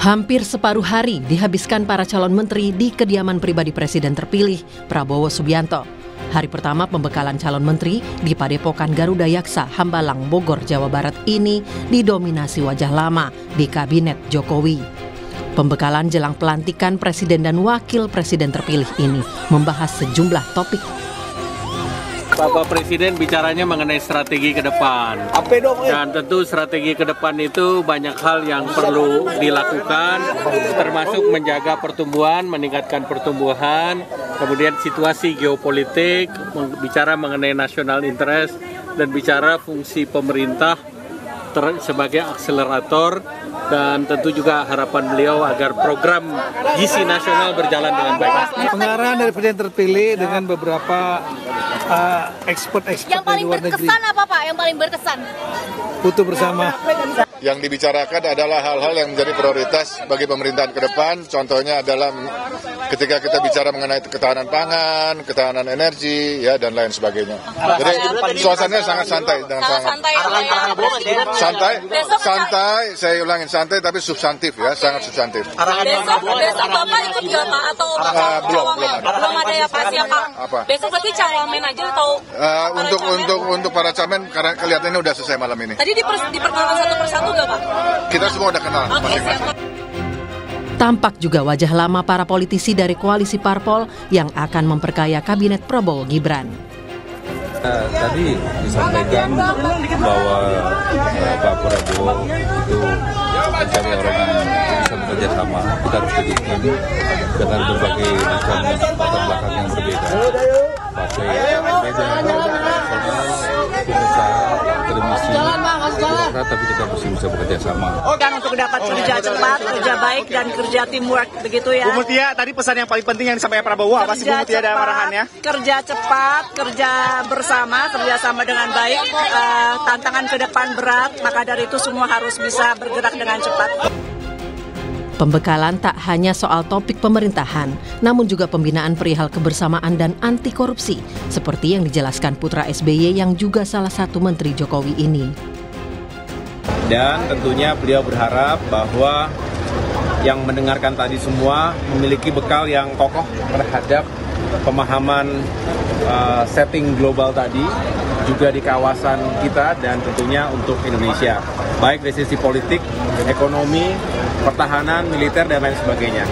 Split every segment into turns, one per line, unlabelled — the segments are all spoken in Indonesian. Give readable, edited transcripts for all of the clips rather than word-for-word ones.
Hampir separuh hari dihabiskan para calon menteri di kediaman pribadi Presiden terpilih, Prabowo Subianto. Hari pertama pembekalan calon menteri di Padepokan Garuda Yaksa, Hambalang, Bogor, Jawa Barat ini didominasi wajah lama di Kabinet Jokowi. Pembekalan jelang pelantikan Presiden dan Wakil Presiden terpilih ini membahas sejumlah topik.
Bapak Presiden bicaranya mengenai strategi ke depan. Dan tentu strategi ke depan itu banyak hal yang perlu dilakukan, termasuk menjaga pertumbuhan, meningkatkan pertumbuhan, kemudian situasi geopolitik, bicara mengenai national interest, dan bicara fungsi pemerintah sebagai akselerator, dan tentu juga harapan beliau agar program gizi nasional berjalan dengan baik.
Pengarahan dari Presiden terpilih dengan beberapa ekspert-ekspert dari luar negeri.
Yang paling berkesan apa Pak? Yang paling berkesan?
Foto bersama.
Yang dibicarakan adalah hal-hal yang menjadi prioritas bagi pemerintahan ke depan. Contohnya adalah ketika kita bicara mengenai ketahanan pangan, ketahanan energi, ya, dan lain sebagainya. Jadi suasananya sangat santai dengan santai. Saya ulangin santai tapi substantif, ya, sangat substantif.
Besok Bapak ikut nggak Pak atau belum ada ya Pak siapa?
Apa?
Besok berarti cawamen aja atau?
Untuk para camen karena kelihatannya udah selesai malam ini.
Tadi diperkenalkan satu persatu nggak Pak?
Kita semua udah kenal masing-masing.
Tampak juga wajah lama para politisi dari koalisi parpol yang akan memperkaya kabinet Prabowo Gibran.
Tadi disampaikan bahwa Pak Prabowo itu mencari orang yang bisa bekerja sama. Kita harus didukung dengan berbagai macam latar belakang yang berbeda. Partai yang berbeda, pengusaha, akademisi, birokrat, tapi kita mesti bisa bekerja sama.
Dan untuk dapat kerja cepat, kerja baik, dan kerja teamwork, begitu ya.
Bu Mutia, tadi pesan yang paling penting yang disampaikan Prabowo apa sih Bu Mutia dalam arahannya?
Kerja cepat, kerja bersama, kerjasama dengan baik, tantangan ke depan berat, maka dari itu semua harus bisa bergerak dengan cepat.
Pembekalan tak hanya soal topik pemerintahan, namun juga pembinaan perihal kebersamaan dan anti korupsi, seperti yang dijelaskan putra SBY yang juga salah satu menteri Jokowi ini.
Dan tentunya beliau berharap bahwa yang mendengarkan tadi semua memiliki bekal yang kokoh terhadap pemahaman setting global tadi, juga di kawasan kita dan tentunya untuk Indonesia, baik dari sisi politik, ekonomi, pertahanan, militer, dan lain sebagainya.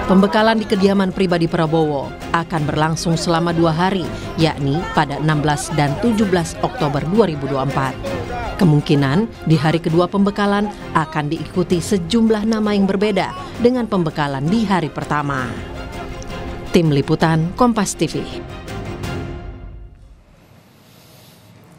Pembekalan di kediaman pribadi Prabowo akan berlangsung selama 2 hari, yakni pada 16 dan 17 Oktober 2024. Kemungkinan di hari kedua pembekalan akan diikuti sejumlah nama yang berbeda dengan pembekalan di hari pertama. Tim Liputan Kompas TV.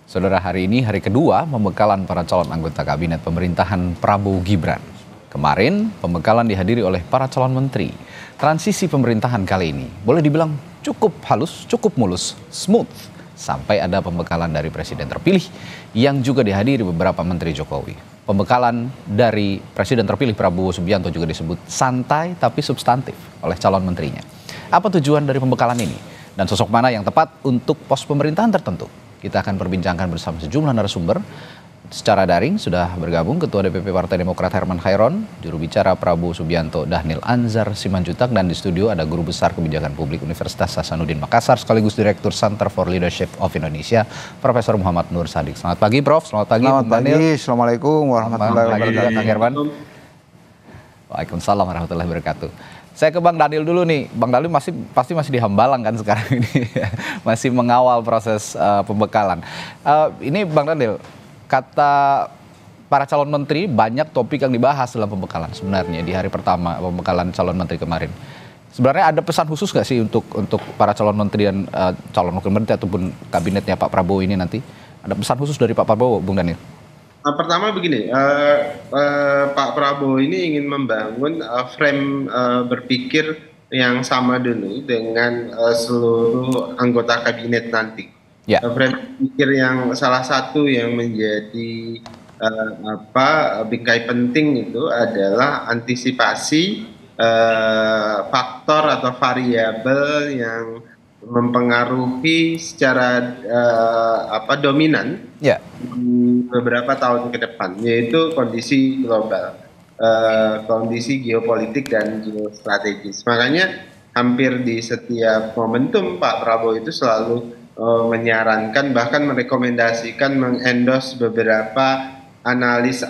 Saudara, hari ini hari kedua pembekalan para calon anggota kabinet pemerintahan Prabowo Gibran. Kemarin pembekalan dihadiri oleh para calon menteri. Transisi pemerintahan kali ini boleh dibilang cukup halus, cukup mulus, smooth. Sampai ada pembekalan dari presiden terpilih yang juga dihadiri beberapa menteri Jokowi. Pembekalan dari presiden terpilih Prabowo Subianto juga disebut santai tapi substantif oleh calon menterinya. Apa tujuan dari pembekalan ini? Dan sosok mana yang tepat untuk pos pemerintahan tertentu? Kita akan perbincangkan bersama sejumlah narasumber. Secara daring sudah bergabung Ketua DPP Partai Demokrat Herman Khairon, juru bicara Prabowo Subianto Dhanil Anzar Simanjuntak, dan di studio ada Guru Besar Kebijakan Publik Universitas Hasanuddin Makassar sekaligus Direktur Center for Leadership of Indonesia, Profesor Muhammad Nur Sadik. Selamat pagi Prof, selamat pagi Bung Dhanil.
Assalamualaikum warahmatullahi wabarakatuh.
Kang Herman. Waalaikumsalam warahmatullahi wabarakatuh. Saya ke Bang Dhanil dulu nih. Bang Dhanil pasti masih di Hambalang kan sekarang ini. Masih mengawal proses pembekalan. Ini Bang Dhanil, kata para calon menteri banyak topik yang dibahas dalam pembekalan sebenarnya di hari pertama pembekalan calon menteri kemarin. Sebenarnya ada pesan khusus nggak sih untuk para calon menteri dan calon wakil menteri ataupun kabinetnya Pak Prabowo ini nanti? Ada pesan khusus dari Pak Prabowo, Bung Dhanil?
Pertama begini, Pak Prabowo ini ingin membangun frame berpikir yang sama dulu dengan seluruh anggota kabinet nanti.
Ya.
Frame berpikir yang salah satu yang menjadi bingkai penting itu adalah antisipasi faktor atau variabel yang mempengaruhi secara dominan beberapa tahun ke depan, yaitu kondisi global. kondisi geopolitik dan geostrategis. Makanya hampir di setiap momentum Pak Prabowo itu selalu menyarankan, bahkan merekomendasikan, mengendorse beberapa analis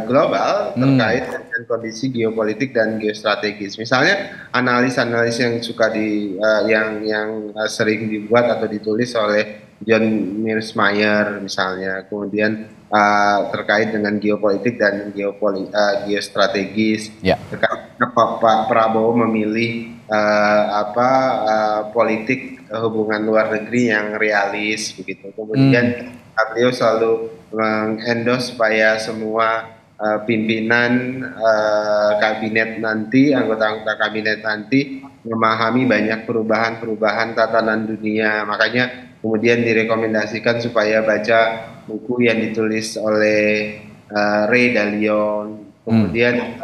global terkait dengan kondisi geopolitik dan geostrategis. Misalnya analis-analis yang suka yang sering dibuat atau ditulis oleh John Mearsheimer misalnya, kemudian terkait dengan geopolitik dan geostrategis. Terkait Pak Prabowo memilih politik hubungan luar negeri yang realis begitu. Kemudian beliau selalu mengendorse supaya semua pimpinan kabinet nanti, anggota-anggota kabinet nanti memahami banyak perubahan-perubahan tatanan dunia. Makanya kemudian direkomendasikan supaya baca buku yang ditulis oleh Ray Dalio, kemudian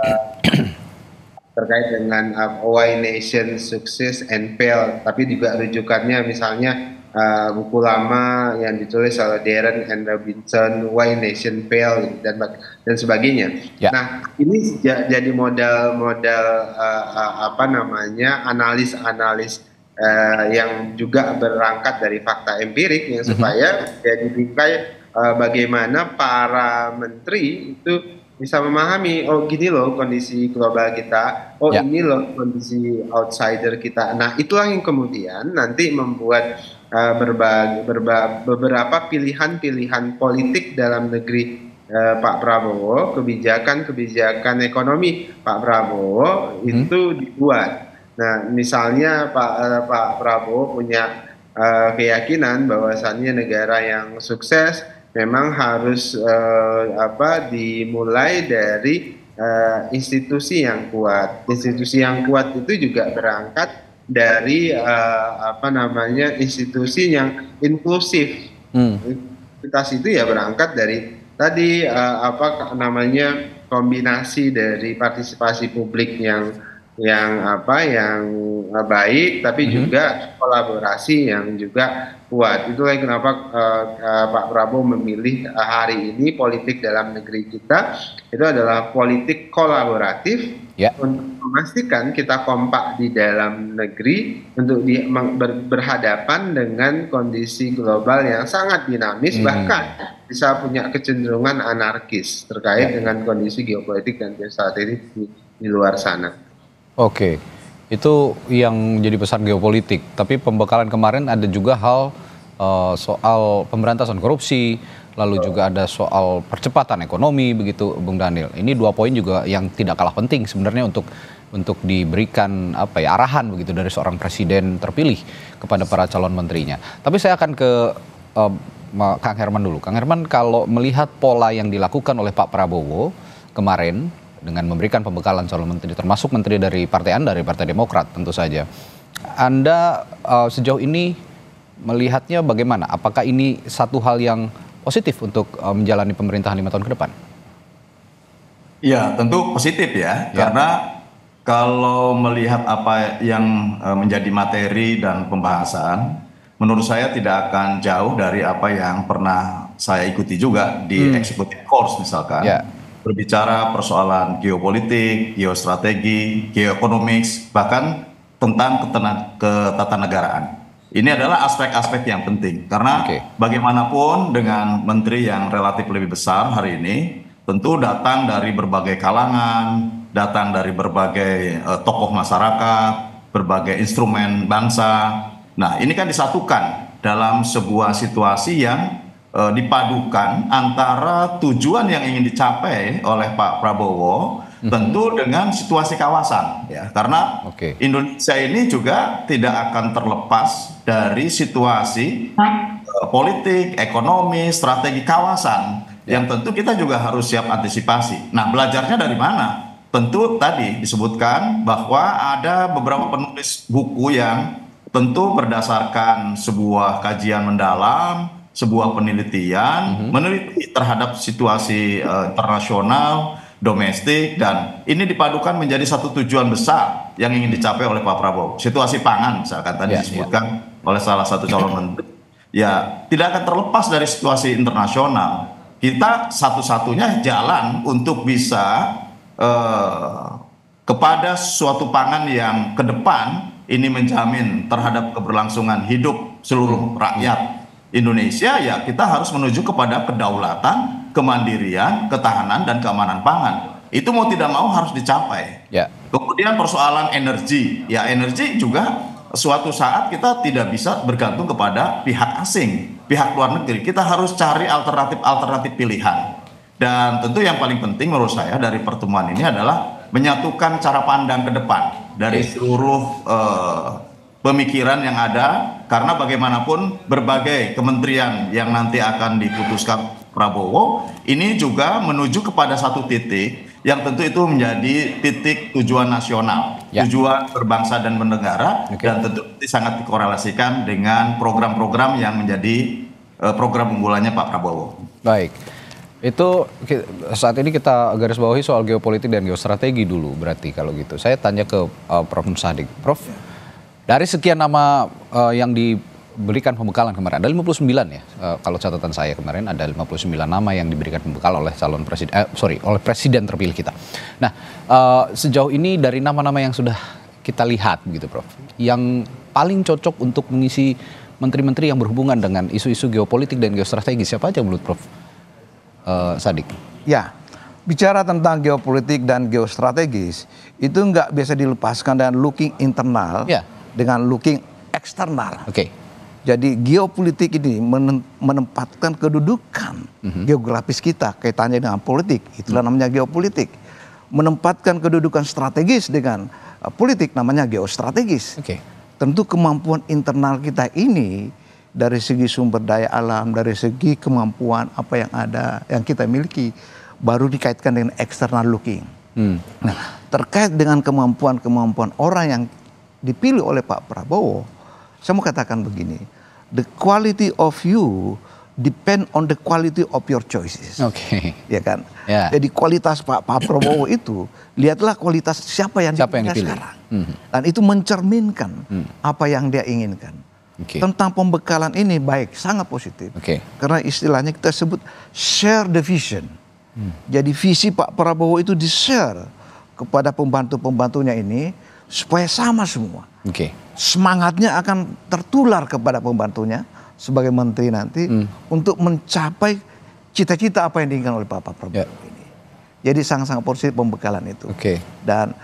terkait dengan Why Nation Success and Fail, tapi juga rujukannya misalnya buku lama yang ditulis oleh Darren and Robinson, Why Nation Fail dan sebagainya. Nah, ini jadi modal analis yang juga berangkat dari fakta empirik yang supaya jadi bingkai bagaimana para menteri itu bisa memahami, oh gini loh kondisi global kita, oh ini loh kondisi outsider kita. Nah, itulah yang kemudian nanti membuat beberapa pilihan-pilihan politik dalam negeri Pak Prabowo, kebijakan ekonomi Pak Prabowo itu dibuat. Nah, misalnya Pak Prabowo punya keyakinan bahwasannya negara yang sukses memang harus dimulai dari institusi yang kuat. Institusi yang kuat itu juga berangkat dari institusi yang inklusif. Institusi itu ya berangkat dari tadi kombinasi dari partisipasi publik yang baik, tapi juga kolaborasi yang juga kuat. Itulah kenapa Pak Prabowo memilih hari ini politik dalam negeri kita itu adalah politik kolaboratif untuk memastikan kita kompak di dalam negeri untuk berhadapan dengan kondisi global yang sangat dinamis, bahkan bisa punya kecenderungan anarkis terkait dengan kondisi geopolitik dan geostrategis di luar sana.
Oke, itu yang jadi pesan geopolitik. Tapi pembekalan kemarin ada juga hal soal pemberantasan korupsi, lalu juga ada soal percepatan ekonomi, begitu Bung Daniel. Ini 2 poin juga yang tidak kalah penting sebenarnya untuk diberikan arahan begitu dari seorang presiden terpilih kepada para calon menterinya. Tapi saya akan ke Kang Herman dulu. Kang Herman, kalau melihat pola yang dilakukan oleh Pak Prabowo kemarin dengan memberikan pembekalan calon menteri, termasuk menteri dari partai Anda, dari Partai Demokrat tentu saja. Anda sejauh ini melihatnya bagaimana? Apakah ini satu hal yang positif untuk menjalani pemerintahan 5 tahun ke depan?
Ya, tentu positif ya. Karena kalau melihat apa yang menjadi materi dan pembahasan, menurut saya tidak akan jauh dari apa yang pernah saya ikuti juga di executive course misalkan. Berbicara persoalan geopolitik, geostrategi, geoekonomik, bahkan tentang ketatanegaraan. Ini adalah aspek-aspek yang penting karena bagaimanapun dengan menteri yang relatif lebih besar hari ini, tentu datang dari berbagai kalangan, datang dari berbagai tokoh masyarakat, berbagai instrumen bangsa. Nah, ini kan disatukan dalam sebuah situasi yang dipadukan antara tujuan yang ingin dicapai oleh Pak Prabowo tentu dengan situasi kawasan ya, karena Indonesia ini juga tidak akan terlepas dari situasi politik, ekonomi, strategi kawasan yang tentu kita juga harus siap antisipasi. Nah, belajarnya dari mana? Tentu tadi disebutkan bahwa ada beberapa penulis buku yang tentu berdasarkan sebuah kajian mendalam, sebuah penelitian, meneliti terhadap situasi internasional, domestik, dan ini dipadukan menjadi satu tujuan besar yang ingin dicapai oleh Pak Prabowo. Situasi pangan misalkan tadi disebutkan oleh salah satu calon menteri. Ya, tidak akan terlepas dari situasi internasional. Kita satu-satunya jalan untuk bisa kepada suatu pangan yang ke depan ini menjamin terhadap keberlangsungan hidup seluruh rakyat Indonesia, ya kita harus menuju kepada kedaulatan, kemandirian, ketahanan, dan keamanan pangan. Itu mau tidak mau harus dicapai.
Ya.
Kemudian persoalan energi, ya energi juga suatu saat kita tidak bisa bergantung kepada pihak asing, pihak luar negeri. Kita harus cari alternatif pilihan. Dan tentu yang paling penting menurut saya dari pertemuan ini adalah menyatukan cara pandang ke depan dari seluruh pemikiran yang ada, karena bagaimanapun berbagai kementerian yang nanti akan diputuskan Prabowo ini juga menuju kepada satu titik yang tentu itu menjadi titik tujuan nasional, tujuan berbangsa dan bernegara, dan tentu sangat dikorelasikan dengan program-program yang menjadi program unggulannya Pak Prabowo.
Baik, itu saat ini kita garis bawahi soal geopolitik dan geostrategi dulu berarti kalau gitu. Saya tanya ke Prof. Nur Sadik. Prof, dari sekian nama yang diberikan pembekalan kemarin, ada 59 ya, kalau catatan saya kemarin ada 59 nama yang diberikan pembekal oleh calon presiden, oleh presiden terpilih kita. Nah, sejauh ini dari nama-nama yang sudah kita lihat begitu Prof, yang paling cocok untuk mengisi menteri-menteri yang berhubungan dengan isu-isu geopolitik dan geostrategi, siapa aja menurut Prof. Sadik?
Ya, bicara tentang geopolitik dan geostrategis, itu nggak bisa dilepaskan dengan looking internal dengan looking eksternal. Jadi geopolitik ini menempatkan kedudukan geografis kita kaitannya dengan politik, itulah namanya geopolitik. Menempatkan kedudukan strategis dengan politik namanya geostrategis. Tentu kemampuan internal kita ini dari segi sumber daya alam, dari segi kemampuan apa yang ada, yang kita miliki, baru dikaitkan dengan external looking. Nah, terkait dengan kemampuan-kemampuan orang yang dipilih oleh Pak Prabowo, saya mau katakan begini, the quality of you depend on the quality of your choices. Ya kan? Jadi kualitas Pak Prabowo itu, lihatlah kualitas siapa yang dipilih sekarang. Dan itu mencerminkan apa yang dia inginkan. Tentang pembekalan ini baik, sangat positif. Karena istilahnya kita sebut share the vision. Jadi visi Pak Prabowo itu di-share kepada pembantu-pembantunya ini supaya sama semua. Semangatnya akan tertular kepada pembantunya sebagai menteri nanti untuk mencapai cita-cita apa yang diinginkan oleh Pak Prabowo ini. Jadi sangat-sangat positif pembekalan itu. Dan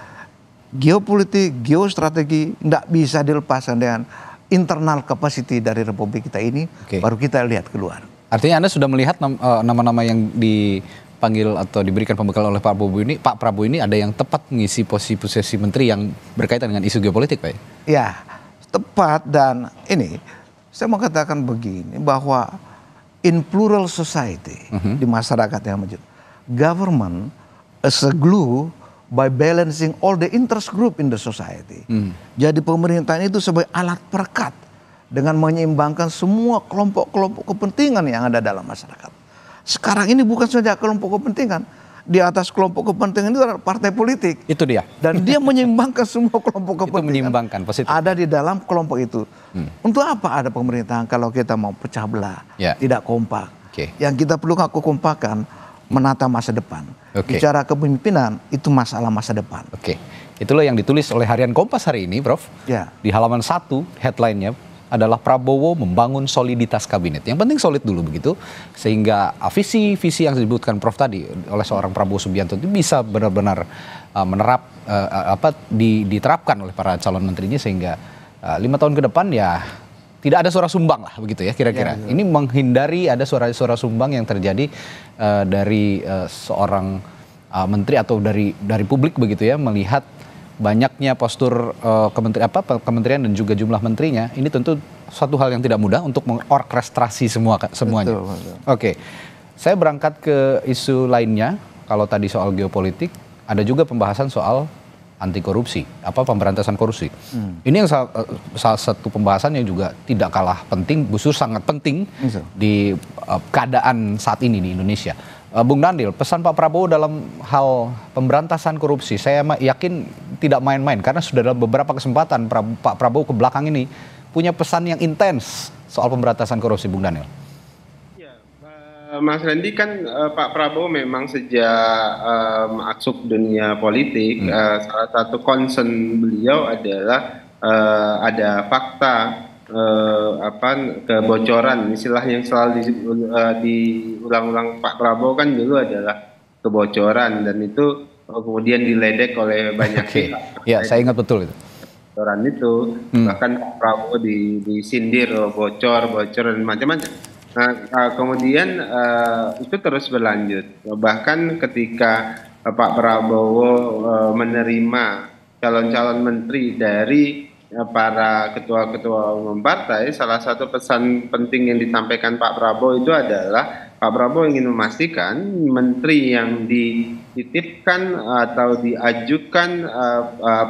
geopolitik, geostrategi tidak bisa dilepaskan dengan internal capacity dari Republik kita ini, baru kita lihat keluar.
Artinya Anda sudah melihat nama-nama yang dipanggil atau diberikan pembekalan oleh Pak Prabowo ini ada yang tepat mengisi posisi menteri yang berkaitan dengan isu geopolitik, Pak?
Ya, tepat. Dan ini saya mau katakan begini, bahwa in plural society, di masyarakat yang maju, government as a glue by balancing all the interest group in the society. Jadi pemerintahan itu sebagai alat perekat dengan menyeimbangkan semua kelompok-kelompok kepentingan yang ada dalam masyarakat. Sekarang ini bukan saja kelompok kepentingan, di atas kelompok kepentingan itu ada partai politik.
Itu dia.
Dan dia menyeimbangkan semua kelompok kepentingan.
Itu menyeimbangkan, positif.
Ada di dalam kelompok itu. Untuk apa ada pemerintahan kalau kita mau pecah belah, tidak kompak. Yang kita perlu kekompakan, menata masa depan. Bicara kepemimpinan itu masalah masa depan.
Itulah yang ditulis oleh Harian Kompas hari ini, Prof. Di halaman 1 headline-nya adalah Prabowo membangun soliditas kabinet. Yang penting solid dulu begitu, sehingga visi-visi yang disebutkan Prof tadi oleh seorang Prabowo Subianto itu bisa benar-benar diterapkan oleh para calon menterinya, sehingga 5 tahun ke depan ya tidak ada suara sumbang lah begitu ya kira-kira. Ini menghindari ada suara-suara sumbang yang terjadi dari seorang menteri atau dari publik begitu ya, melihat banyaknya postur kementerian dan juga jumlah menterinya. Ini tentu suatu hal yang tidak mudah untuk mengorkestrasi semuanya. Saya berangkat ke isu lainnya. Kalau tadi soal geopolitik, ada juga pembahasan soal anti korupsi, pemberantasan korupsi. Ini yang salah satu pembahasan yang juga tidak kalah penting, justru sangat penting di keadaan saat ini di Indonesia. Bung Daniel, pesan Pak Prabowo dalam hal pemberantasan korupsi, saya yakin tidak main-main, karena sudah dalam beberapa kesempatan Pak Prabowo ke belakang ini punya pesan yang intens soal pemberantasan korupsi, Bung Daniel.
Mas Randy, kan Pak Prabowo memang sejak masuk dunia politik, salah satu concern beliau adalah ada fakta kebocoran, istilah yang selalu diulang-ulang Pak Prabowo kan dulu adalah kebocoran, dan itu kemudian diledek oleh banyak pihak.
Ya, saya ingat betul itu.
Kebocoran itu, bahkan Pak Prabowo disindir bocor dan macam-macam. Nah, kemudian itu terus berlanjut. Bahkan ketika Pak Prabowo menerima calon-calon menteri dari para ketua-ketua umum partai, salah satu pesan penting yang disampaikan Pak Prabowo itu adalah Pak Prabowo ingin memastikan menteri yang dititipkan atau diajukan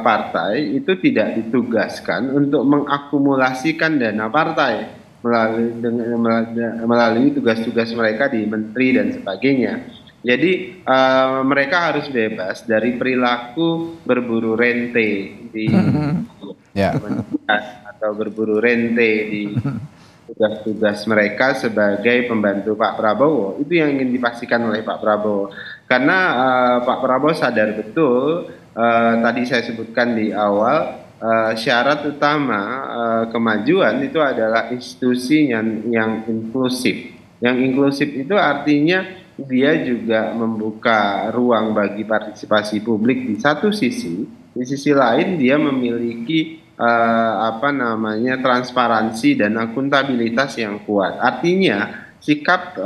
partai itu tidak ditugaskan untuk mengakumulasikan dana partai melalui tugas-tugas mereka di menteri dan sebagainya. Jadi mereka harus bebas dari perilaku berburu rente di atau berburu rente di tugas-tugas mereka sebagai pembantu Pak Prabowo. Itu yang ingin dipastikan oleh Pak Prabowo. Karena Pak Prabowo sadar betul, tadi saya sebutkan di awal, syarat utama kemajuan itu adalah institusi yang inklusif. Yang inklusif itu artinya dia juga membuka ruang bagi partisipasi publik di satu sisi, di sisi lain dia memiliki transparansi dan akuntabilitas yang kuat. Artinya sikap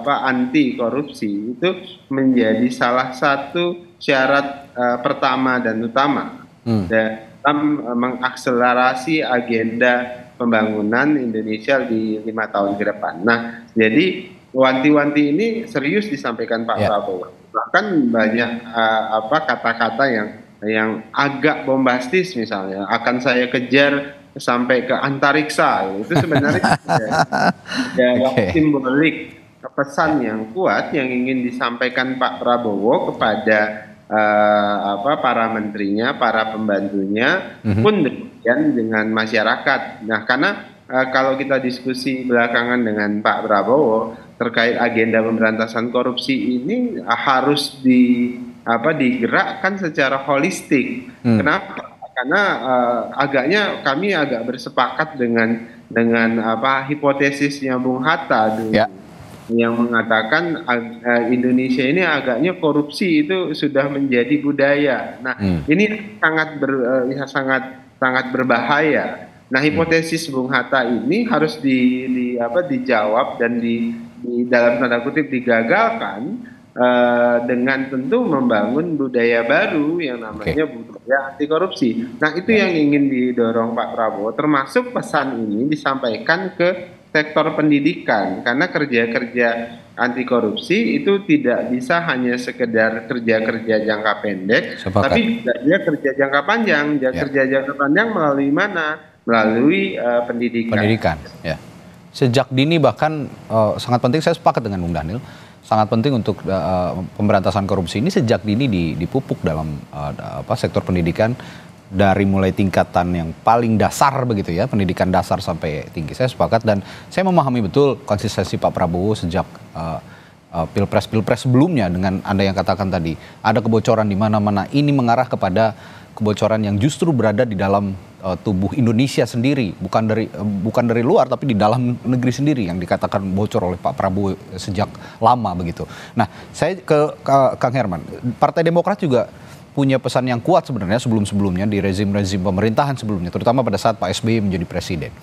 anti korupsi itu menjadi salah satu syarat pertama dan utama dalam mengakselerasi agenda pembangunan Indonesia di 5 tahun ke depan. Nah, jadi wanti-wanti ini serius disampaikan Pak Prabowo. Bahkan banyak kata-kata yang agak bombastis, misalnya akan saya kejar sampai ke antariksa. Itu sebenarnya ada simbolik pesan yang kuat yang ingin disampaikan Pak Prabowo kepada para menterinya, para pembantunya, pun demikian dengan masyarakat. Nah, karena kalau kita diskusi belakangan dengan Pak Prabowo terkait agenda pemberantasan korupsi ini harus digerakkan secara holistik. Kenapa? Karena kami agak bersepakat dengan hipotesisnya Bung Hatta dulu, yang mengatakan Indonesia ini agaknya korupsi itu sudah menjadi budaya. Nah, ini sangat berbahaya. Nah, hipotesis Bung Hatta ini harus dijawab dan di dalam tanda kutip digagalkan dengan tentu membangun budaya baru yang namanya budaya anti korupsi. Nah, itu yang ingin didorong Pak Prabowo, termasuk pesan ini disampaikan ke sektor pendidikan, karena kerja-kerja anti korupsi itu tidak bisa hanya sekedar kerja-kerja jangka pendek, tapi juga kerja jangka panjang. Kerja jangka panjang melalui mana? Melalui pendidikan.
Ya. Sejak dini bahkan sangat penting, saya sepakat dengan Bung Dhanil, sangat penting untuk pemberantasan korupsi ini sejak dini dipupuk dalam sektor pendidikan, dari mulai tingkatan yang paling dasar begitu ya, pendidikan dasar sampai tinggi. Saya sepakat dan saya memahami betul konsistensi Pak Prabowo sejak pilpres sebelumnya dengan Anda yang katakan tadi, ada kebocoran di mana-mana. Ini mengarah kepada kebocoran yang justru berada di dalam tubuh Indonesia sendiri, bukan dari luar tapi di dalam negeri sendiri yang dikatakan bocor oleh Pak Prabowo sejak lama begitu. Nah, saya ke Kang Herman, Partai Demokrat juga punya pesan yang kuat sebenarnya sebelum-sebelumnya di rezim-rezim pemerintahan sebelumnya, terutama pada saat Pak SBY menjadi presiden.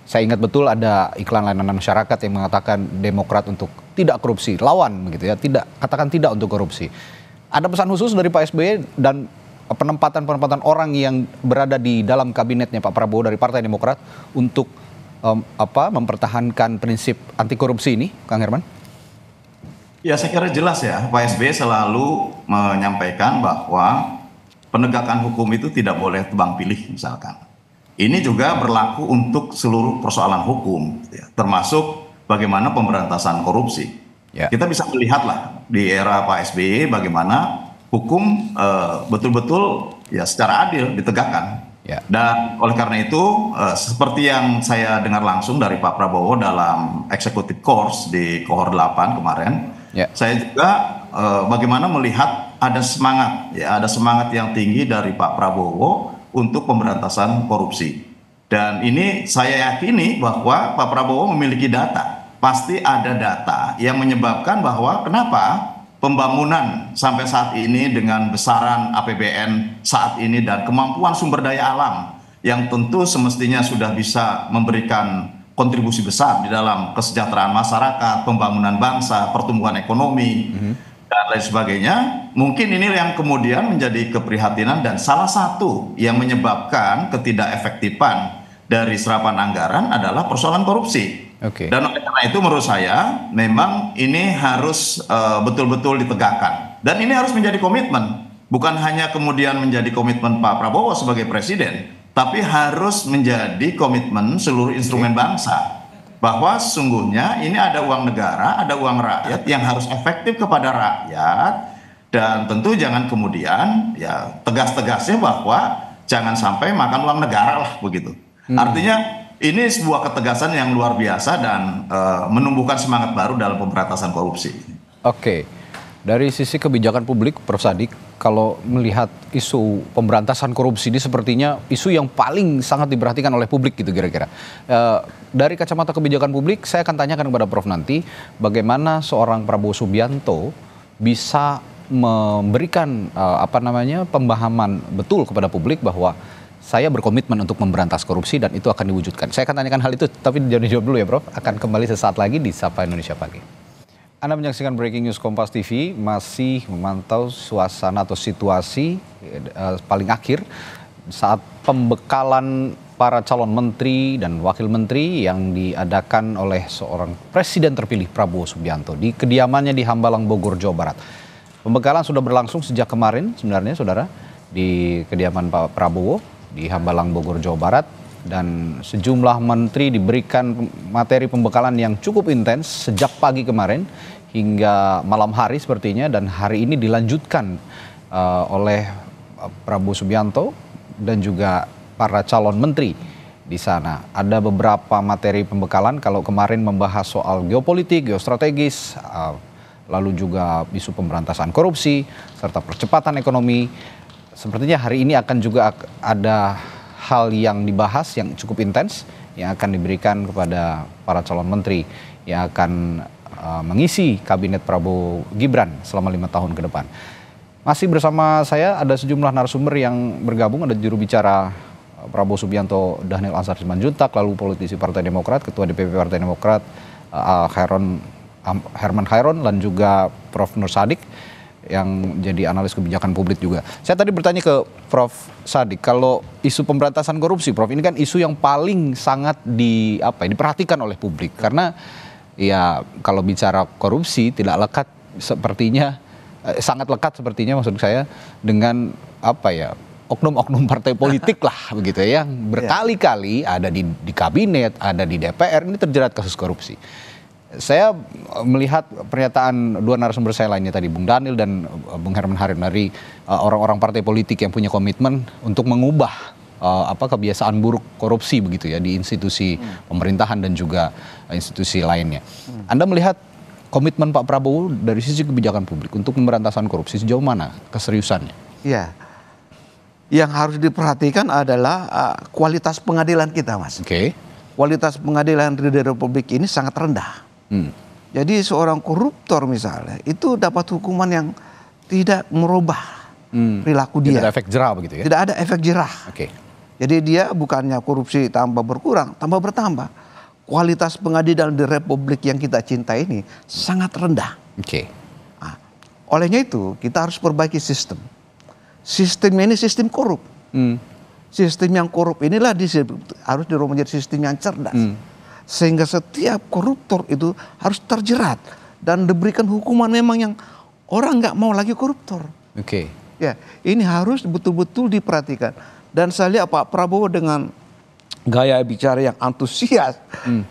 Saya ingat betul ada iklan layanan masyarakat yang mengatakan Demokrat untuk tidak korupsi, lawan begitu ya, katakan tidak untuk korupsi. Ada pesan khusus dari Pak SBY dan penempatan orang yang berada di dalam kabinetnya Pak Prabowo dari Partai Demokrat untuk mempertahankan prinsip anti korupsi ini, Kang Herman?
Ya, saya kira jelas ya, Pak SBY selalu menyampaikan bahwa penegakan hukum itu tidak boleh tebang pilih misalkan. Ini juga berlaku untuk seluruh persoalan hukum, ya, termasuk bagaimana pemberantasan korupsi. Ya. Kita bisa melihatlah di era Pak SBY bagaimana hukum betul-betul ya secara adil ditegakkan. Dan oleh karena itu, seperti yang saya dengar langsung dari Pak Prabowo dalam executive course di Kohor 8 kemarin, saya juga bagaimana melihat ada semangat, ada semangat yang tinggi dari Pak Prabowo untuk pemberantasan korupsi. Dan ini saya yakini bahwa Pak Prabowo memiliki data. Pasti ada data yang menyebabkan bahwa kenapa pembangunan sampai saat ini dengan besaran APBN saat ini dan kemampuan sumber daya alam yang tentu semestinya sudah bisa memberikan kontribusi besar di dalam kesejahteraan masyarakat, pembangunan bangsa, pertumbuhan ekonomi, dan lain sebagainya. Mungkin ini yang kemudian menjadi keprihatinan dan salah satu yang menyebabkan ketidakefektifan dari serapan anggaran adalah persoalan korupsi. Dan oleh karena itu menurut saya memang ini harus betul-betul ditegakkan. Dan ini harus menjadi komitmen. Bukan hanya kemudian menjadi komitmen Pak Prabowo sebagai presiden, tapi harus menjadi komitmen seluruh instrumen bangsa. Bahwa sesungguhnya ini ada uang negara, ada uang rakyat yang harus efektif kepada rakyat. Dan tentu jangan kemudian ya tegas-tegasnya bahwa jangan sampai makan uang negara lah begitu. Artinya ini sebuah ketegasan yang luar biasa dan menumbuhkan semangat baru dalam pemberantasan korupsi.
Dari sisi kebijakan publik, Prof. Sadik, kalau melihat isu pemberantasan korupsi ini sepertinya isu yang paling sangat diperhatikan oleh publik gitu kira-kira. Dari kacamata kebijakan publik, saya akan tanyakan kepada Prof nanti, bagaimana seorang Prabowo Subianto bisa memberikan pemahaman betul kepada publik bahwa saya berkomitmen untuk memberantas korupsi dan itu akan diwujudkan. Saya akan tanyakan hal itu, tapi dijawab dulu ya Prof. Akan kembali sesaat lagi di Sapa Indonesia Pagi. Anda menyaksikan Breaking News Kompas TV, masih memantau suasana atau situasi paling akhir saat pembekalan para calon menteri dan wakil menteri yang diadakan oleh seorang presiden terpilih Prabowo Subianto di kediamannya di Hambalang, Bogor, Jawa Barat. Pembekalan sudah berlangsung sejak kemarin sebenarnya saudara di kediaman Pak Prabowo di Hambalang, Bogor, Jawa Barat, dan sejumlah menteri diberikan materi pembekalan yang cukup intens sejak pagi kemarin hingga malam hari sepertinya, dan hari ini dilanjutkan oleh Prabowo Subianto dan juga para calon menteri di sana. Ada beberapa materi pembekalan, kalau kemarin membahas soal geopolitik, geostrategis, lalu juga isu pemberantasan korupsi, serta percepatan ekonomi. Sepertinya hari ini akan juga ada hal yang dibahas yang cukup intens yang akan diberikan kepada para calon menteri yang akan mengisi kabinet Prabowo Gibran selama 5 tahun ke depan. Masih bersama saya ada sejumlah narasumber yang bergabung, ada juru bicara Prabowo Subianto Dhanil Ansar Simanjuntak, lalu politisi Partai Demokrat, Ketua DPP Partai Demokrat Herman Khairon, dan juga Prof Nur Sadik yang jadi analis kebijakan publik juga. Saya tadi bertanya ke Prof Sadik, kalau isu pemberantasan korupsi, Prof, ini kan isu yang paling sangat diperhatikan oleh publik, karena ya kalau bicara korupsi tidak lekat sepertinya, sangat lekat sepertinya maksud saya dengan oknum-oknum partai politik lah begitu ya, yang berkali-kali ada di kabinet, ada di DPR, ini terjerat kasus korupsi. Saya melihat pernyataan dua narasumber saya lainnya tadi, Bung Dhanil dan Bung Herman Khairon, dari orang-orang partai politik yang punya komitmen untuk mengubah kebiasaan buruk korupsi begitu ya di institusi pemerintahan dan juga institusi lainnya. Anda melihat komitmen Pak Prabowo dari sisi kebijakan publik untuk pemberantasan korupsi sejauh mana keseriusannya?
Ya, yang harus diperhatikan adalah kualitas pengadilan kita, Mas. Kualitas pengadilan di Republik ini sangat rendah. Jadi seorang koruptor misalnya itu dapat hukuman yang tidak merubah perilaku dia.
Tidak ada efek jerah begitu ya?
Tidak ada efek jerah. Jadi dia bukannya korupsi tambah berkurang, tambah bertambah. Kualitas pengadilan di Republik yang kita cinta ini sangat rendah. Nah, olehnya itu kita harus perbaiki sistem. Sistemnya ini sistem korup. Sistem yang korup inilah harus dirubah menjadi sistem yang cerdas. Sehingga setiap koruptor itu harus terjerat dan diberikan hukuman memang yang orang nggak mau lagi koruptor. Ya, ini harus betul-betul diperhatikan. Dan saya lihat Pak Prabowo dengan gaya bicara yang antusias.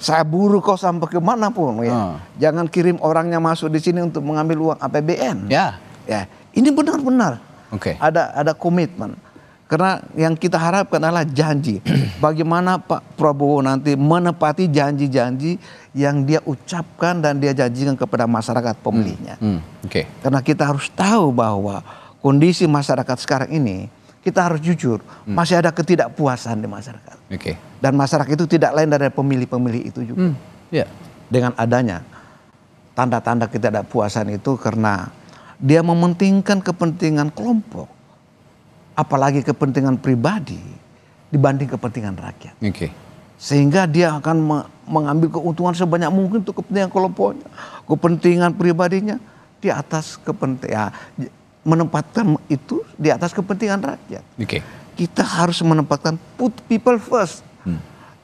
Saya buru kau sampai kemanapun ya. Jangan kirim orangnya masuk di sini untuk mengambil uang APBN. Ya, ini benar-benar ada komitmen. Karena yang kita harapkan adalah janji. Bagaimana Pak Prabowo nanti menepati janji-janji yang dia ucapkan dan dia janjikan kepada masyarakat pemilihnya. Karena kita harus tahu bahwa kondisi masyarakat sekarang ini, kita harus jujur, masih ada ketidakpuasan di masyarakat. Dan masyarakat itu tidak lain dari pemilih-pemilih itu juga. Dengan adanya tanda-tanda ketidakpuasan itu karena dia mementingkan kepentingan kelompok, apalagi kepentingan pribadi dibanding kepentingan rakyat. Sehingga dia akan mengambil keuntungan sebanyak mungkin untuk kepentingan kelompoknya, kepentingan pribadinya di atas kepentingan, menempatkan itu di atas kepentingan rakyat. Kita harus menempatkan put people first.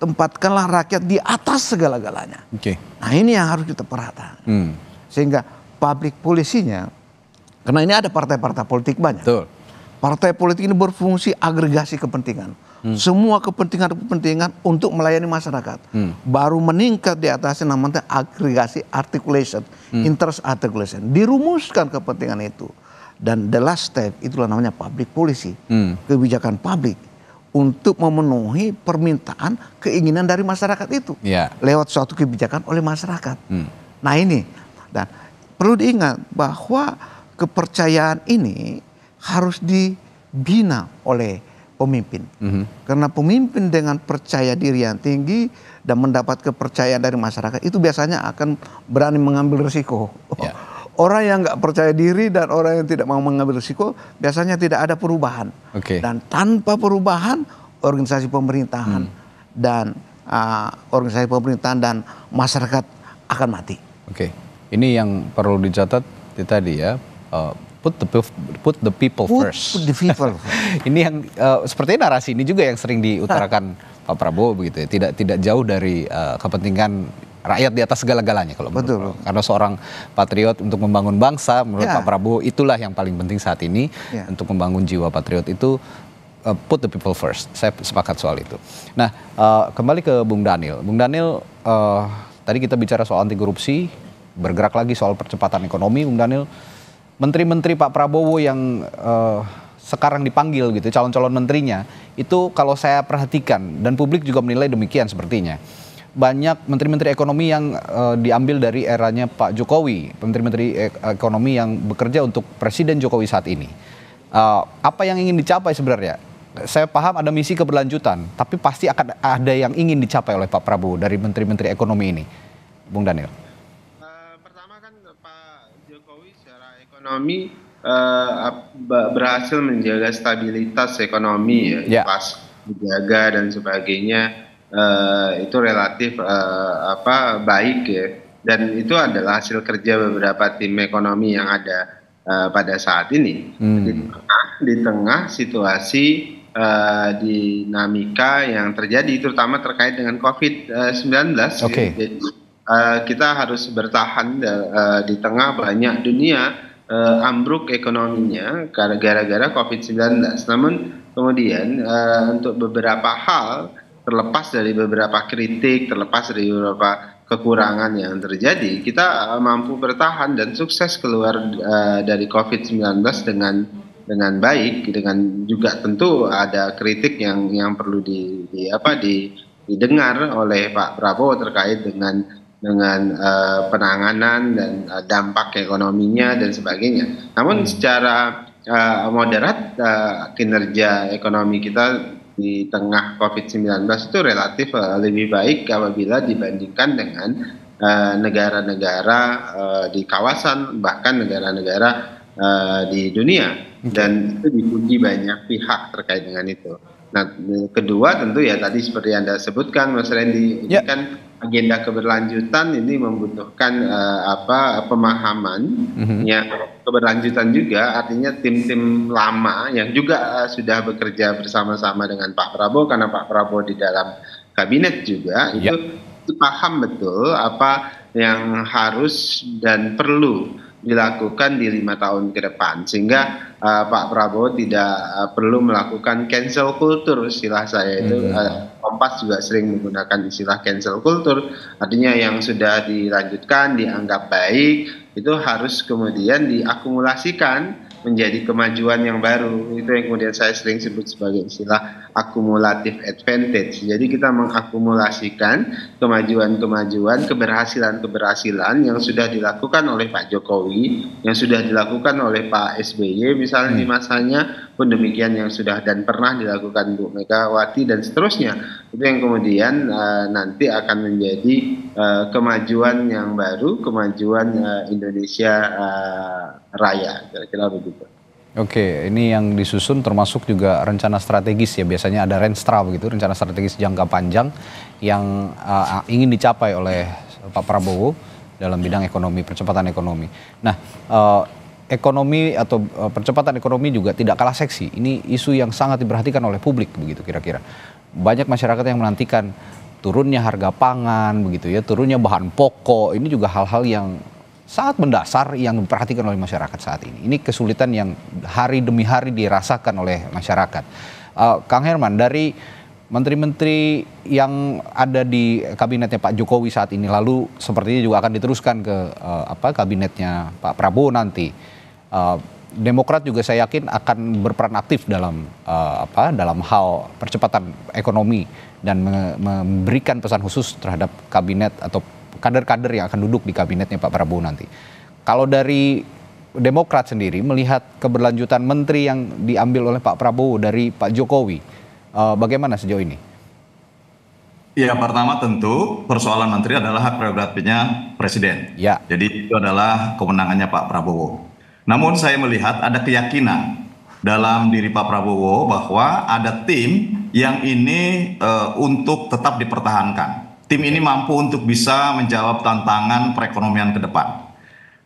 Tempatkanlah rakyat di atas segala-galanya. Nah ini yang harus kita perhatikan. Sehingga public policy-nya, karena ini ada partai-partai politik banyak. Partai politik ini berfungsi agregasi kepentingan. Semua kepentingan-kepentingan untuk melayani masyarakat. Baru meningkat di atasnya namanya agregasi articulation, interest articulation. Dirumuskan kepentingan itu. Dan the last step itulah namanya public policy. Kebijakan publik untuk memenuhi permintaan keinginan dari masyarakat itu. Lewat suatu kebijakan oleh masyarakat. Nah ini, dan perlu diingat bahwa kepercayaan ini harus dibina oleh pemimpin. Karena pemimpin dengan percaya diri yang tinggi dan mendapat kepercayaan dari masyarakat itu biasanya akan berani mengambil risiko. Orang yang nggak percaya diri dan orang yang tidak mau mengambil risiko biasanya tidak ada perubahan. Dan tanpa perubahan organisasi pemerintahan dan masyarakat akan mati.
Ini yang perlu dicatat tadi ya. Put the people first.
Put the people.
Ini yang sepertinya narasi ini juga yang sering diutarakan Pak Prabowo begitu ya. Tidak jauh dari kepentingan rakyat di atas segala-galanya kalau menurut Pak. Karena seorang patriot untuk membangun bangsa menurut Pak Prabowo itulah yang paling penting saat ini. Untuk membangun jiwa patriot itu put the people first. Saya sepakat soal itu. Nah, kembali ke Bung Daniel. Bung Daniel, tadi kita bicara soal anti korupsi, bergerak lagi soal percepatan ekonomi, Bung Daniel. Menteri-menteri Pak Prabowo yang sekarang dipanggil gitu, calon-calon menterinya, itu kalau saya perhatikan dan publik juga menilai demikian sepertinya. Banyak menteri-menteri ekonomi yang diambil dari eranya Pak Jokowi, menteri-menteri ekonomi yang bekerja untuk Presiden Jokowi saat ini. Apa yang ingin dicapai sebenarnya? Saya paham ada misi keberlanjutan, tapi pasti akan ada yang ingin dicapai oleh Pak Prabowo dari menteri-menteri ekonomi ini, Bung Daniel.
Ekonomi berhasil menjaga stabilitas ekonomi pas dijaga dan sebagainya itu relatif baik ya, dan itu adalah hasil kerja beberapa tim ekonomi yang ada pada saat ini di tengah situasi dinamika yang terjadi terutama terkait dengan COVID-19. Jadi kita harus bertahan di tengah banyak dunia ambruk ekonominya gara-gara COVID-19. Namun kemudian untuk beberapa hal, terlepas dari beberapa kritik, terlepas dari beberapa kekurangan yang terjadi, kita mampu bertahan dan sukses keluar dari COVID-19 dengan baik, dengan juga tentu ada kritik yang perlu didengar oleh Pak Prabowo terkait dengan penanganan dan dampak ekonominya dan sebagainya. Namun secara moderat kinerja ekonomi kita di tengah COVID-19 itu relatif lebih baik apabila dibandingkan dengan negara-negara di kawasan, bahkan negara-negara di dunia, dan itu dipuji banyak pihak terkait dengan itu. Nah, kedua tentu ya tadi seperti Anda sebutkan Mas Randy, ini kan agenda keberlanjutan ini membutuhkan pemahaman keberlanjutan juga, artinya tim-tim lama yang juga sudah bekerja bersama-sama dengan Pak Prabowo, karena Pak Prabowo di dalam kabinet juga itu paham betul apa yang harus dan perlu dilakukan di 5 tahun ke depan, sehingga Pak Prabowo tidak perlu melakukan cancel culture, istilah saya itu. Kompas juga sering menggunakan istilah cancel culture, artinya yang sudah dilanjutkan dianggap baik itu harus kemudian diakumulasikan menjadi kemajuan yang baru. Itu yang kemudian saya sering sebut sebagai istilah akumulatif advantage. Jadi kita mengakumulasikan kemajuan-kemajuan, keberhasilan-keberhasilan yang sudah dilakukan oleh Pak Jokowi, yang sudah dilakukan oleh Pak SBY misalnya di masanya, pun demikian yang sudah dan pernah dilakukan Bu Megawati dan seterusnya. Itu yang kemudian nanti akan menjadi kemajuan yang baru, kemajuan Indonesia Raya, kira-kira begitu.
Oke, ini yang disusun termasuk juga rencana strategis ya, biasanya ada Renstra begitu, rencana strategis jangka panjang yang ingin dicapai oleh Pak Prabowo dalam bidang ekonomi, percepatan ekonomi. Nah, ekonomi atau percepatan ekonomi juga tidak kalah seksi. Ini isu yang sangat diperhatikan oleh publik begitu kira-kira. Banyak masyarakat yang menantikan turunnya harga pangan begitu ya, turunnya bahan pokok. Ini juga hal-hal yang sangat mendasar yang diperhatikan oleh masyarakat saat ini. Ini kesulitan yang hari demi hari dirasakan oleh masyarakat. Kang Herman, dari menteri-menteri yang ada di kabinetnya Pak Jokowi saat ini, lalu sepertinya juga akan diteruskan ke kabinetnya Pak Prabowo nanti. Demokrat juga saya yakin akan berperan aktif dalam dalam hal percepatan ekonomi dan memberikan pesan khusus terhadap kabinet atau kader-kader yang akan duduk di kabinetnya Pak Prabowo nanti. Kalau dari Demokrat sendiri melihat keberlanjutan menteri yang diambil oleh Pak Prabowo dari Pak Jokowi, bagaimana sejauh ini?
Ya, pertama tentu persoalan menteri adalah hak prerogatifnya Presiden.
Ya.
Jadi itu adalah kewenangannya Pak Prabowo. Namun saya melihat ada keyakinan dalam diri Pak Prabowo bahwa ada tim yang ini untuk tetap dipertahankan. Tim ini mampu untuk bisa menjawab tantangan perekonomian ke depan.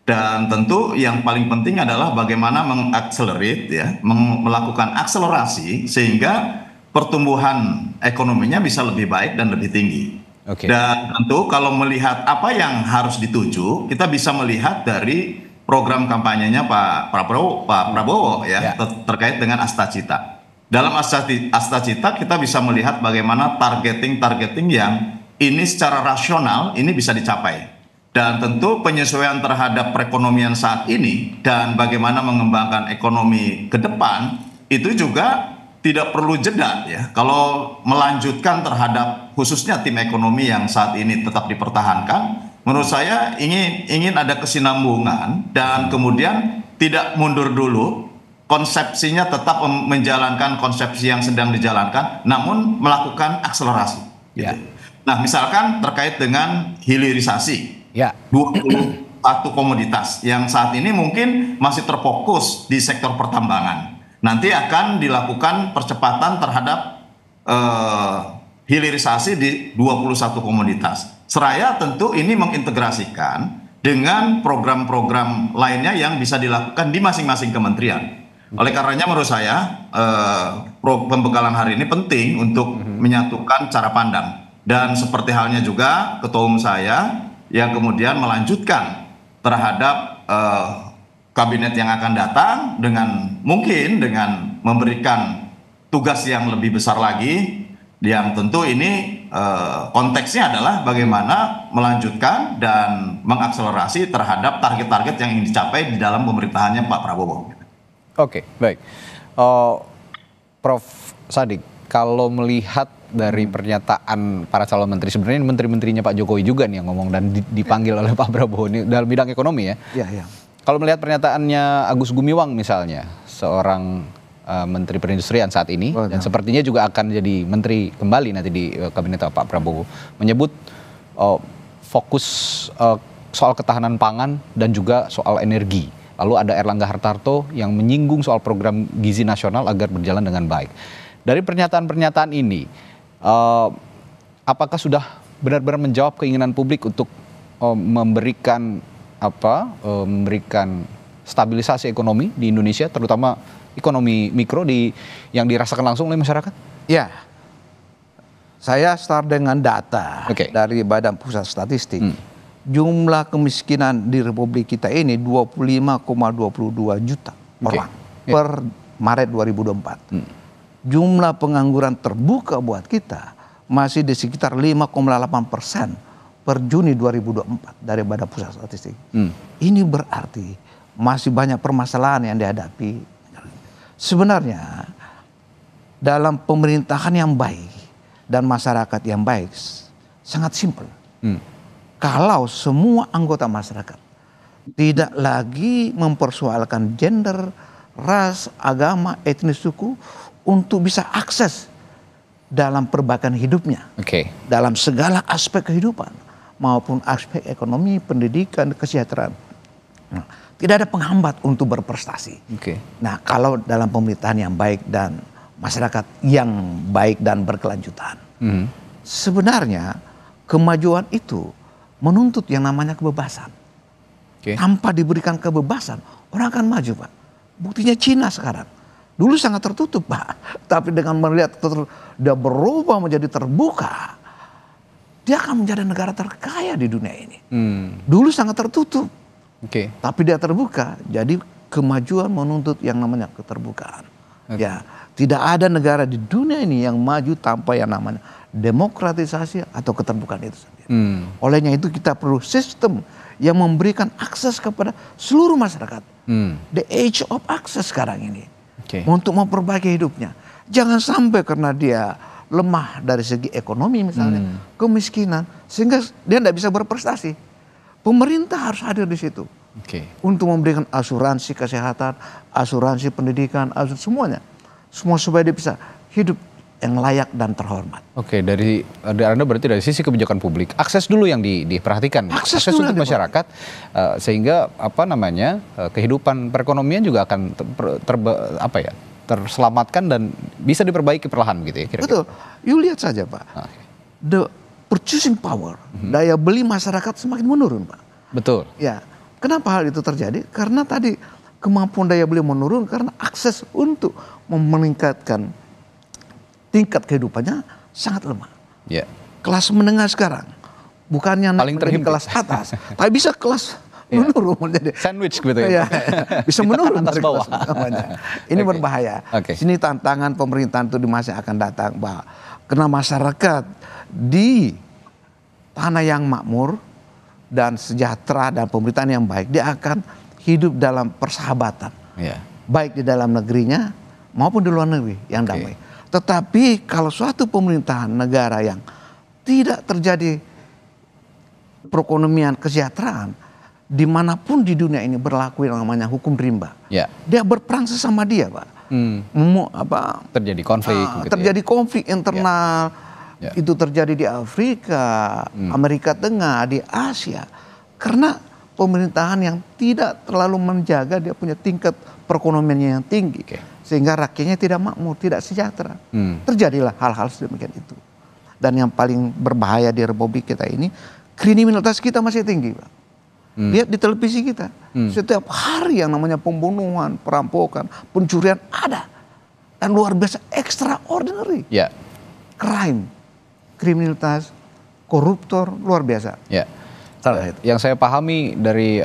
Dan tentu yang paling penting adalah bagaimana mengakselerate ya, melakukan akselerasi sehingga pertumbuhan ekonominya bisa lebih baik dan lebih tinggi. Dan tentu kalau melihat apa yang harus dituju, kita bisa melihat dari program kampanyenya Pak Prabowo ya, terkait dengan Astacita. Dalam Astacita kita bisa melihat bagaimana targeting yang ini secara rasional ini bisa dicapai. Dan tentu penyesuaian terhadap perekonomian saat ini dan bagaimana mengembangkan ekonomi ke depan itu juga tidak perlu jeda ya. Kalau melanjutkan terhadap khususnya tim ekonomi yang saat ini tetap dipertahankan, menurut saya ingin ada kesinambungan dan kemudian tidak mundur dulu, konsepsinya tetap menjalankan konsepsi yang sedang dijalankan, namun melakukan akselerasi. Gitu. Nah, misalkan terkait dengan hilirisasi, 21 komoditas yang saat ini mungkin masih terfokus di sektor pertambangan. Nanti akan dilakukan percepatan terhadap hilirisasi di 21 komoditas. Seraya tentu ini mengintegrasikan dengan program-program lainnya yang bisa dilakukan di masing-masing kementerian. Oleh karenanya menurut saya pembekalan hari ini penting untuk menyatukan cara pandang. Dan seperti halnya juga ketua umum saya yang kemudian melanjutkan terhadap kabinet yang akan datang dengan mungkin dengan memberikan tugas yang lebih besar lagi, yang tentu ini konteksnya adalah bagaimana melanjutkan dan mengakselerasi terhadap target-target yang ingin dicapai di dalam pemerintahannya Pak Prabowo.
Oke, baik. Prof. Sadik, kalau melihat dari pernyataan para calon menteri, sebenarnya menteri-menterinya Pak Jokowi juga nih yang ngomong dan dipanggil oleh Pak Prabowo ini dalam bidang ekonomi ya.
Iya.
Kalau melihat pernyataannya Agus Gumiwang misalnya, seorang menteri perindustrian saat ini, dan sepertinya juga akan jadi menteri kembali nanti di kabinet Pak Prabowo, menyebut fokus soal ketahanan pangan dan juga soal energi. Lalu ada Erlangga Hartarto yang menyinggung soal program gizi nasional agar berjalan dengan baik. Dari pernyataan-pernyataan ini, apakah sudah benar-benar menjawab keinginan publik untuk memberikan stabilisasi ekonomi di Indonesia, terutama ekonomi mikro yang dirasakan langsung oleh masyarakat?
Ya, saya start dengan data dari Badan Pusat Statistik. Jumlah kemiskinan di Republik kita ini 25,22 juta orang per Maret 2024. Jumlah pengangguran terbuka buat kita masih di sekitar 5,8% per Juni 2024 dari Badan Pusat Statistik. Ini berarti masih banyak permasalahan yang dihadapi. Sebenarnya dalam pemerintahan yang baik dan masyarakat yang baik sangat simpel. Kalau semua anggota masyarakat tidak lagi mempersoalkan gender, ras, agama, etnis, suku untuk bisa akses dalam perbaikan hidupnya, dalam segala aspek kehidupan maupun aspek ekonomi, pendidikan, kesejahteraan. Tidak ada penghambat untuk berprestasi. Nah, kalau dalam pemerintahan yang baik dan masyarakat yang baik dan berkelanjutan, sebenarnya kemajuan itu menuntut yang namanya kebebasan. Tanpa diberikan kebebasan, orang akan maju, Pak. Buktinya Cina sekarang. Dulu sangat tertutup, Pak. Tapi dengan melihat dia berubah menjadi terbuka, dia akan menjadi negara terkaya di dunia ini. Dulu sangat tertutup. Tapi dia terbuka, jadi kemajuan menuntut yang namanya keterbukaan. Ya, tidak ada negara di dunia ini yang maju tanpa yang namanya demokratisasi atau keterbukaan itu sendiri. Olehnya itu kita perlu sistem yang memberikan akses kepada seluruh masyarakat. The age of access sekarang ini. Untuk memperbaiki hidupnya. Jangan sampai karena dia lemah dari segi ekonomi misalnya, kemiskinan, sehingga dia tidak bisa berprestasi. Pemerintah harus hadir di situ. Untuk memberikan asuransi kesehatan, asuransi pendidikan, semuanya. Semua supaya dia bisa hidup yang layak dan terhormat.
Dari Anda berarti dari sisi kebijakan publik, akses dulu yang diperhatikan. Akses untuk masyarakat, sehingga kehidupan perekonomian juga akan terselamatkan dan bisa diperbaiki perlahan gitu ya kira-kira.
Betul. You lihat saja, Pak. The purchasing power, daya beli masyarakat semakin menurun, Pak.
Betul.
Ya. Kenapa hal itu terjadi? Karena tadi kemampuan daya beli menurun karena akses untuk meningkatkan tingkat kehidupannya sangat lemah. Kelas menengah sekarang bukannya naik menjadi kelas atas, tapi bisa kelas menurun menjadi
sandwich gitu ya.
Bisa menurun atas bawah. Ini berbahaya. Sini tantangan pemerintahan itu di masa akan datang, Pak. Karena masyarakat di tanah yang makmur dan sejahtera dan pemerintahan yang baik, dia akan hidup dalam persahabatan. Baik di dalam negerinya maupun di luar negeri yang damai. Tetapi kalau suatu pemerintahan negara yang tidak terjadi perekonomian kesejahteraan, dimanapun di dunia ini berlaku yang namanya hukum rimba. Dia berperang sesama dia, Pak.
Terjadi konflik.
Terjadi konflik internal. Itu terjadi di Afrika, Amerika Tengah, di Asia. Karena pemerintahan yang tidak terlalu menjaga dia punya tingkat perekonomiannya yang tinggi. Sehingga rakyatnya tidak makmur, tidak sejahtera. Terjadilah hal-hal sedemikian itu. Dan yang paling berbahaya di Republik kita ini, kriminalitas kita masih tinggi, Pak. Lihat di televisi kita. Setiap hari yang namanya pembunuhan, perampokan, pencurian ada. Dan luar biasa, extraordinary. Crime, kriminalitas, koruptor, luar biasa.
Yang saya pahami dari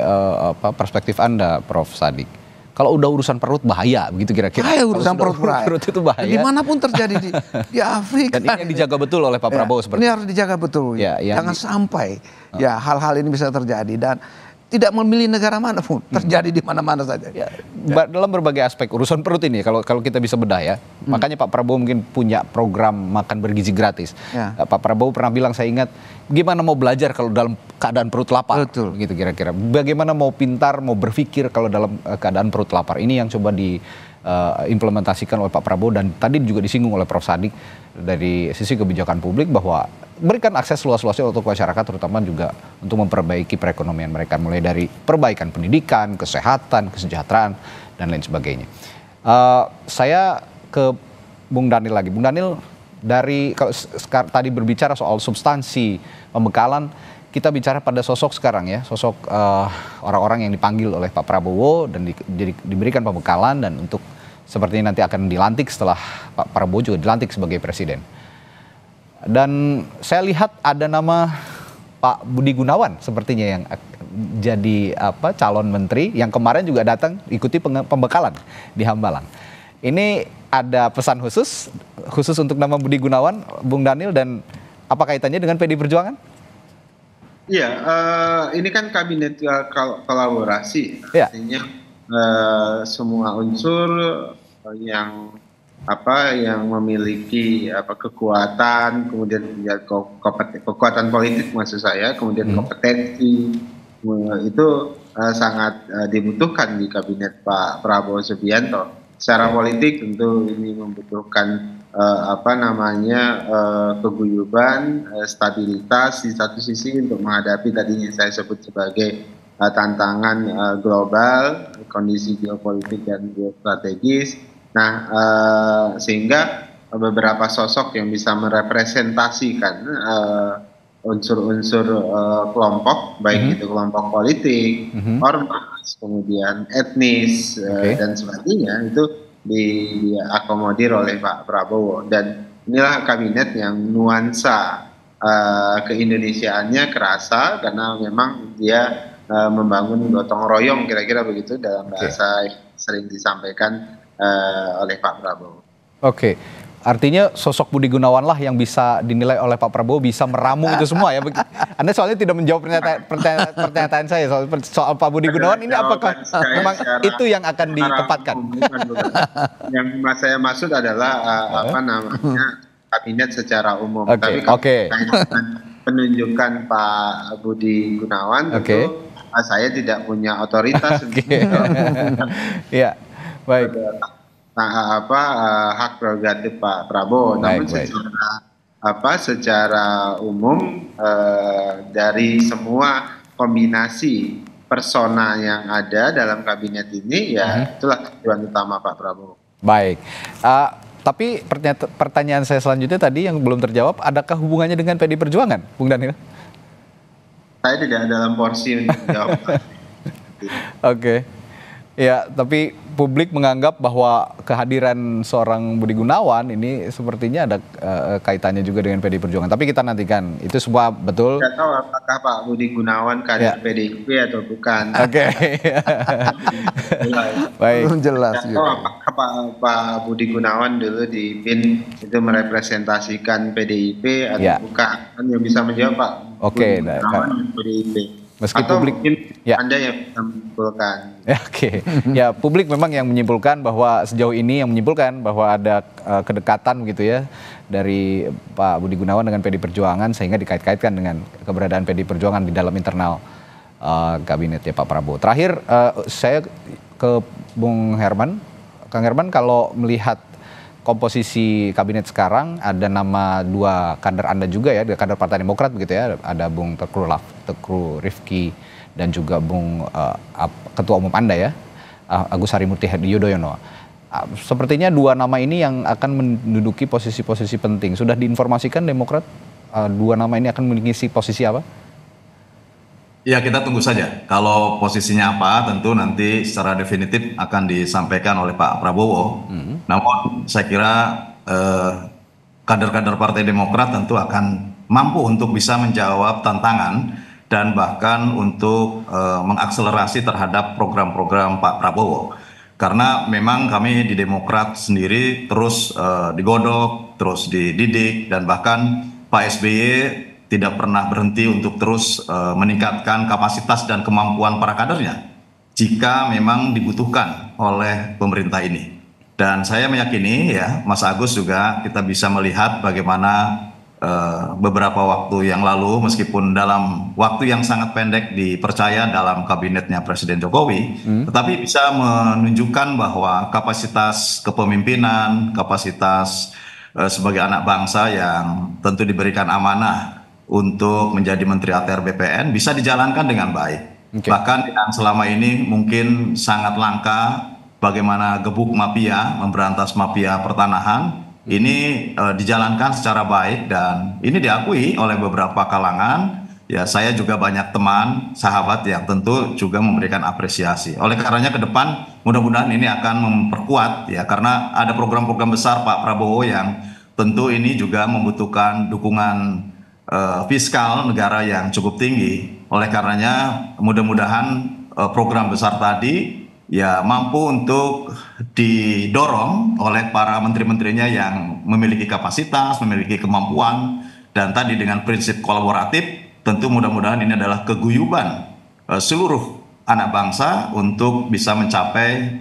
perspektif Anda, Prof. Sadik, kalau udah urusan perut bahaya, begitu kira-kira.
Urusan perut
itu bahaya.
Dimanapun terjadi di Afrika.
Dan ini yang dijaga betul oleh Pak Prabowo seperti
ini harus dijaga betul. Jangan sampai hal-hal ini bisa terjadi dan tidak memilih negara manapun, terjadi di mana-mana saja.
Dalam berbagai aspek urusan perut ini, kalau kita bisa bedah ya, makanya Pak Prabowo mungkin punya program makan bergizi gratis. Pak Prabowo pernah bilang, saya ingat, gimana mau belajar kalau dalam keadaan perut lapar, gitu kira-kira. Bagaimana mau pintar, mau berpikir kalau dalam keadaan perut lapar. Ini yang coba diimplementasikan oleh Pak Prabowo, dan tadi juga disinggung oleh Prof. Sadik dari sisi kebijakan publik bahwa berikan akses luas-luasnya untuk masyarakat, terutama juga untuk memperbaiki perekonomian mereka, mulai dari perbaikan pendidikan, kesehatan, kesejahteraan, dan lain sebagainya. Saya ke Bung Daniel lagi. Bung Daniel, dari kalau tadi berbicara soal substansi pembekalan, kita bicara pada sosok sekarang ya, sosok orang-orang yang dipanggil oleh Pak Prabowo dan diberikan pembekalan, dan untuk sepertinya nanti akan dilantik setelah Pak Prabowo juga dilantik sebagai presiden. Dan saya lihat ada nama Pak Budi Gunawan sepertinya yang jadi calon menteri, yang kemarin juga datang ikuti pembekalan di Hambalang. Ini ada pesan khusus untuk nama Budi Gunawan, Bung Daniel, dan apa kaitannya dengan PDI Perjuangan?
Iya, ini kan kabinet kolaborasi, artinya semua unsur yang memiliki kekuatan, kemudian kekuatan politik maksud saya, kemudian kompetensi itu sangat dibutuhkan di kabinet Pak Prabowo Subianto. Secara politik tentu ini membutuhkan keguyuban, stabilitas di satu sisi untuk menghadapi tadi yang saya sebut sebagai tantangan global, kondisi geopolitik dan geostrategis. Nah, sehingga beberapa sosok yang bisa merepresentasikan unsur-unsur kelompok, baik itu kelompok politik, ormas, kemudian etnis, dan sebagainya, itu diakomodir oleh Pak Prabowo. Dan inilah kabinet yang nuansa keindonesiaannya kerasa, karena memang dia membangun gotong royong, kira-kira begitu dalam bahasa yang sering disampaikan oleh Pak Prabowo.
Oke, artinya sosok Budi Gunawan lah yang bisa dinilai oleh Pak Prabowo bisa meramu itu semua ya. Anda soalnya tidak menjawab pernyataan saya soal Pak Budi Gunawan ini, apakah memang itu yang akan ditempatkan?
Yang saya maksud adalah kabinet secara umum. Tapi kalau penunjukan Pak Budi Gunawan tentu saya tidak punya otoritas.
Iya. Baik.
Hak prerogatif Pak Prabowo, namun secara umum dari semua kombinasi persona yang ada dalam kabinet ini, ya itulah tujuan utama Pak Prabowo.
Baik. Tapi pertanyaan saya selanjutnya tadi yang belum terjawab, adakah hubungannya dengan PDI Perjuangan, Bung Daniel?
Saya tidak dalam porsi untuk menjawab.
Oke. Ya, tapi publik menganggap bahwa kehadiran seorang Budi Gunawan ini sepertinya ada kaitannya juga dengan PDI Perjuangan. Tapi kita nantikan, itu semua betul.
Tidak tahu apakah Pak Budi Gunawan kader PDIP atau bukan.
Oke. Baik.
Jelas.
Tidak tahu apakah Pak Budi Gunawan dulu di BIN itu merepresentasikan PDIP atau bukan. Yang bisa menjawab Pak Budi Gunawan PDIP.
Meski
atau
publik,
mungkin Anda yang bisa menyimpulkan.
Ya, publik memang yang menyimpulkan bahwa sejauh ini yang menyimpulkan bahwa ada kedekatan gitu ya dari Pak Budi Gunawan dengan PDI Perjuangan, sehingga dikait-kaitkan dengan keberadaan PDI Perjuangan di dalam internal kabinet ya Pak Prabowo. Terakhir saya ke Bung Herman. Kang Herman, kalau melihat komposisi kabinet sekarang, ada nama dua kader Anda juga ya, kader Partai Demokrat begitu ya, ada Bung Teguh Rifki dan juga Bung Ketua Umum Anda ya, Agus Harimurti Yudhoyono. Sepertinya dua nama ini yang akan menduduki posisi-posisi penting. Sudah diinformasikan Demokrat dua nama ini akan mengisi posisi apa?
Ya, kita tunggu saja. Kalau posisinya apa, tentu nanti secara definitif akan disampaikan oleh Pak Prabowo. Namun saya kira kader-kader Partai Demokrat tentu akan mampu untuk bisa menjawab tantangan dan bahkan untuk mengakselerasi terhadap program-program Pak Prabowo. Karena memang kami di Demokrat sendiri terus digodok, terus dididik, dan bahkan Pak SBY tidak pernah berhenti untuk terus meningkatkan kapasitas dan kemampuan para kadernya jika memang dibutuhkan oleh pemerintah ini. Dan saya meyakini ya, Mas Agus juga kita bisa melihat bagaimana beberapa waktu yang lalu, meskipun dalam waktu yang sangat pendek dipercaya dalam kabinetnya Presiden Jokowi, tetapi bisa menunjukkan bahwa kapasitas kepemimpinan, kapasitas sebagai anak bangsa yang tentu diberikan amanah untuk menjadi Menteri ATR BPN bisa dijalankan dengan baik. Bahkan yang selama ini mungkin sangat langka, bagaimana gebuk mafia, memberantas mafia pertanahan, ini dijalankan secara baik dan ini diakui oleh beberapa kalangan. Ya, saya juga banyak teman, sahabat yang tentu juga memberikan apresiasi. Oleh karenanya ke depan mudah-mudahan ini akan memperkuat ya, karena ada program-program besar Pak Prabowo yang tentu ini juga membutuhkan dukungan fiskal negara yang cukup tinggi. Oleh karenanya mudah-mudahan program besar tadi ya mampu untuk didorong oleh para menteri-menterinya yang memiliki kapasitas, memiliki kemampuan, dan tadi dengan prinsip kolaboratif tentu mudah-mudahan ini adalah keguyuban seluruh anak bangsa untuk bisa mencapai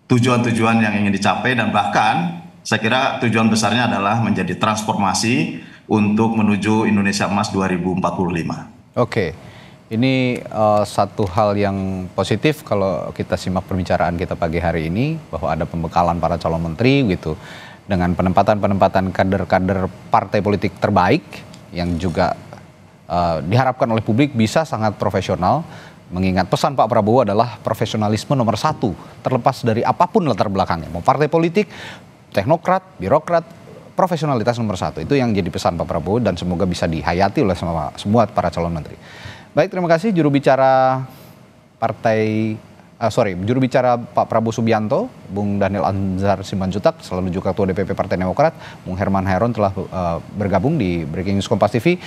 tujuan-tujuan yang ingin dicapai, dan bahkan saya kira tujuan besarnya adalah menjadi transformasi untuk menuju Indonesia Emas 2045.
Oke, ini satu hal yang positif kalau kita simak perbicaraan kita pagi hari ini, bahwa ada pembekalan para calon menteri gitu, dengan penempatan-penempatan kader-kader partai politik terbaik yang juga diharapkan oleh publik bisa sangat profesional. Mengingat pesan Pak Prabowo adalah profesionalisme nomor 1, terlepas dari apapun latar belakangnya, mau partai politik, teknokrat, birokrat, profesionalitas nomor 1. Itu yang jadi pesan Pak Prabowo, dan semoga bisa dihayati oleh semua para calon menteri. Baik, terima kasih juru bicara juru bicara Pak Prabowo Subianto, Bung Daniel Anzar Simanjuntak, selalu juga Ketua DPP Partai Demokrat, Bung Herman Hairon telah bergabung di Breaking News Kompas TV.